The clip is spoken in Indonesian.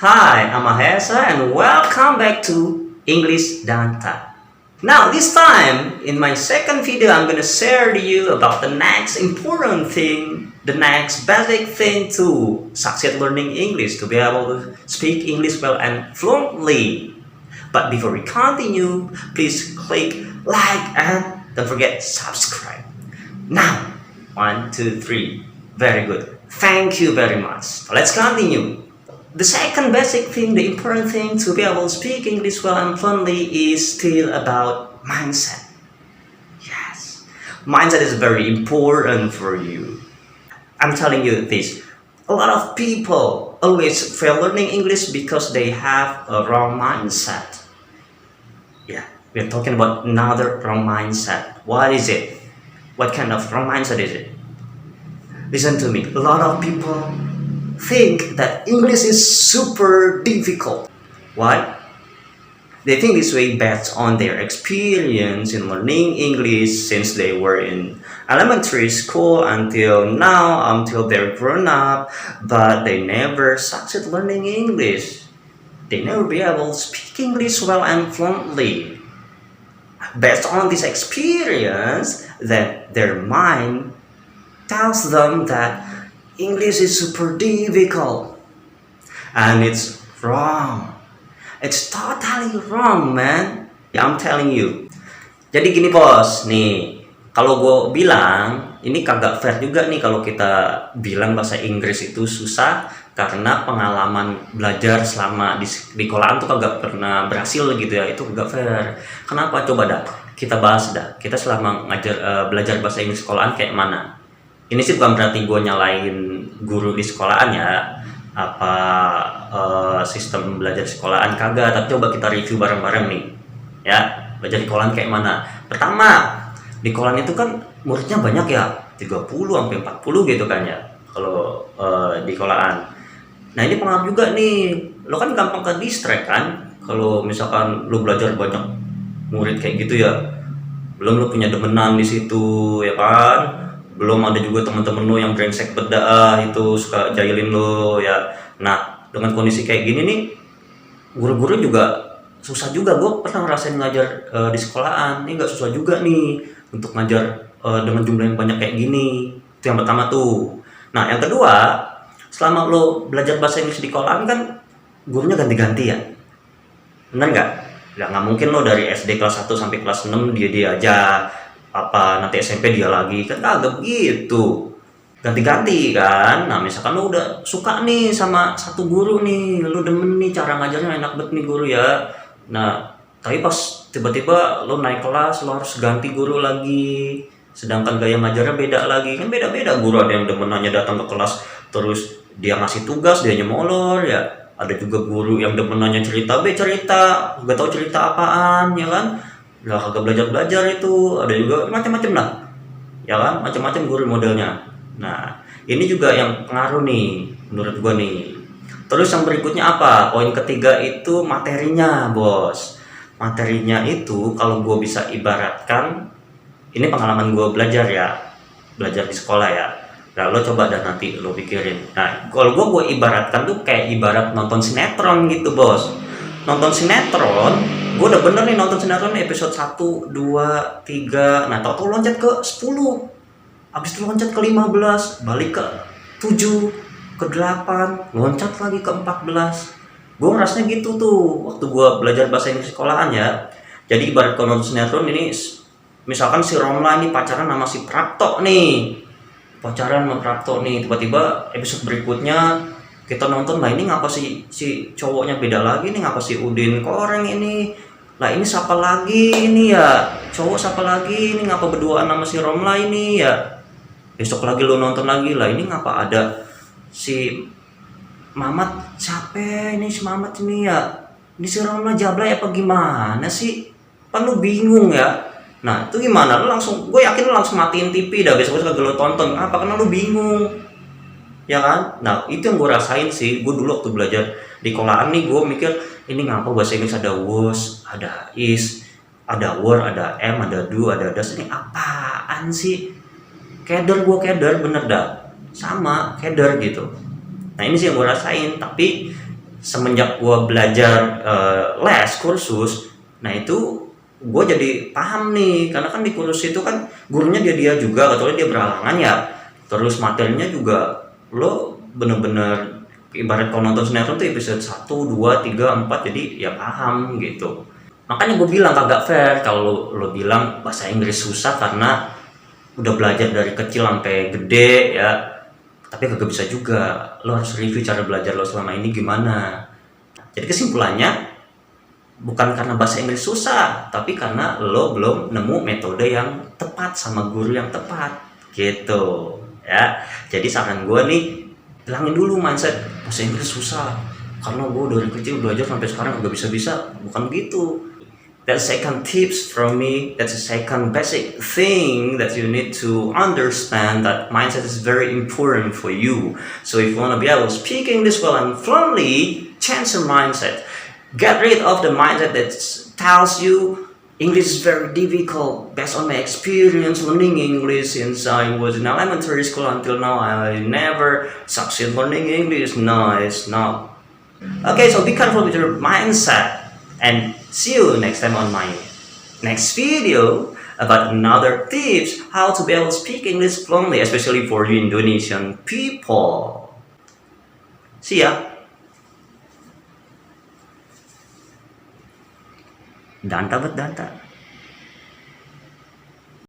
Hi, I'm Mahesa and welcome back to English Danta. Now this time, in my second video, I'm gonna share to you about the next important thing, the next basic thing to succeed learning English, to be able to speak English well and fluently. But before we continue, please click like and don't forget subscribe. Now, 1, 2, 3. Very good. Thank you very much. Let's continue. The second basic thing, the important thing to be able to speak English well and fluently is still about mindset. Yes, mindset is very important for you. I'm telling you this. A lot of people always fail learning English because they have a wrong mindset. Yeah, we're talking about another wrong mindset. What is it? What kind of wrong mindset is it? Listen to me. A lot of people think that English is super difficult. Why? They think this way based on their experience in learning English since they were in elementary school until now, until they're grown up, but they never succeed learning English. They never be able to speak English well and fluently. Based on this experience, that their mind tells them that English is super difficult, and it's wrong. It's totally wrong, man. I'm telling you. Jadi gini bos, nih kalau gue bilang ini kagak fair juga nih kalau kita bilang bahasa Inggris itu susah karena pengalaman belajar selama di sekolahan tuh kagak pernah berhasil gitu ya, itu kagak fair. Kenapa? Coba dah kita bahas dah. Kita selama belajar bahasa Inggris sekolahan kayak mana? Ini sih bukan berarti gue nyalain guru di sekolahan ya, sistem belajar sekolahan kagak, tapi coba kita review bareng-bareng nih ya, belajar di sekolahan kayak mana. Pertama, di sekolahan itu kan muridnya banyak ya, 30 sampai 40 gitu kan ya kalau di sekolahan. Nah ini pengaruh juga nih, lo kan gampang ke distract kan kalau misalkan lo belajar banyak murid kayak gitu ya, belum lo punya demenan di situ ya kan. Belum ada juga teman-teman lo yang brengsek beda itu suka jahilin lo ya. Nah dengan kondisi kayak gini nih, guru-guru juga susah juga. Gue pernah ngerasain ngajar di sekolahan, ini nggak susah juga nih untuk ngajar dengan jumlah yang banyak kayak gini. Itu yang pertama tuh. Nah yang kedua, selama lo belajar bahasa Inggris di sekolahan kan gurunya ganti-ganti ya, benar nggak? Nggak mungkin lo dari SD kelas 1 sampai kelas 6 dia aja, nanti SMP dia lagi, kan kagak begitu, ganti-ganti kan. Nah misalkan lo udah suka nih sama satu guru nih, lo demen nih cara ngajarnya enak banget nih guru ya, nah tapi pas tiba-tiba lo naik kelas lo harus ganti guru lagi, sedangkan gaya ngajarnya beda lagi, kan beda-beda guru. Ada yang demenannya datang ke kelas terus dia ngasih tugas dia nyemolor ya, ada juga guru yang demenannya cerita gak tahu cerita apaan ya kan, lah kagak belajar itu. Ada juga macam-macam lah ya kan, macam-macam guru modelnya. Nah ini juga yang pengaruh nih menurut gua nih. Terus yang berikutnya apa? Poin ketiga itu materinya bos. Materinya itu kalau gua bisa ibaratkan, ini pengalaman gua belajar ya, belajar di sekolah ya. Nah lo coba dan nanti lo pikirin. Nah kalau gua ibaratkan tuh kayak ibarat nonton sinetron gitu bos. Nonton sinetron, gue udah bener nih nonton sinetron episode 1, 2, 3, nah tau loncat ke 10, habis itu loncat ke 15, balik ke 7, ke 8, loncat lagi ke 14. Gue ngerasanya gitu tuh waktu gue belajar bahasa Inggris sekolahan ya. Jadi ibarat kalau nonton sinetron ini, misalkan si Romla ini pacaran sama si Prapto nih, tiba-tiba episode berikutnya kita nonton, lah ini ngapa si cowoknya beda lagi nih, ngapa si Udin Koreng ini, lah ini siapa lagi ini ya, cowok siapa lagi ini, ngapa berduaan sama si Romla ini ya. Besok lagi lo nonton lagi, lah ini ngapa ada si Mamat, siapa ini si Mamat ini ya, ini si Romla jablay apa gimana sih, kan lo bingung ya. Nah itu gimana, lo langsung, gue yakin lo langsung matiin TV dah, besok kagak lo tonton, apa karena lo bingung ya kan. Nah itu yang gue rasain sih. Gue dulu waktu belajar di sekolahan nih, gue mikir ini ngapa bahasa Inggris ada was, ada is, ada were, ada am, ada do, ada das, ini apaan sih? Keder bener dah, sama keder gitu. Nah ini sih yang gue rasain. Tapi semenjak gue belajar les kursus, nah itu gue jadi paham nih, karena kan di kursus itu kan gurunya dia juga, kecuali dia berhalangan ya, terus materinya juga lo bener-bener ibarat kalau nonton sinetron tuh episode 1, 2, 3, 4, jadi ya paham gitu. Makanya gue bilang kagak fair kalau lo bilang bahasa Inggris susah karena udah belajar dari kecil sampai gede ya, tapi kagak bisa juga. Lo harus review cara belajar lo selama ini gimana. Jadi kesimpulannya, bukan karena bahasa Inggris susah, tapi karena lo belum nemu metode yang tepat sama guru yang tepat gitu ya. Jadi saran gue nih, hilangin dulu mindset bahasa Inggris susah karena gue dari kecil belajar sampai sekarang gak bisa-bisa. Bukan gitu. That's second tips from me. That's a second basic thing that you need to understand, that mindset is very important for you. So if you want to be able to speak English well and fluently, change your mindset. Get rid of the mindset that tells you English is very difficult. Based on my experience learning English since I was in elementary school until now, I never succeed learning English. No, it's not. Okay, so be careful with your mindset. And see you next time on my next video about another tips how to be able to speak English fluently, especially for you Indonesian people. See ya. Danta bet Danta.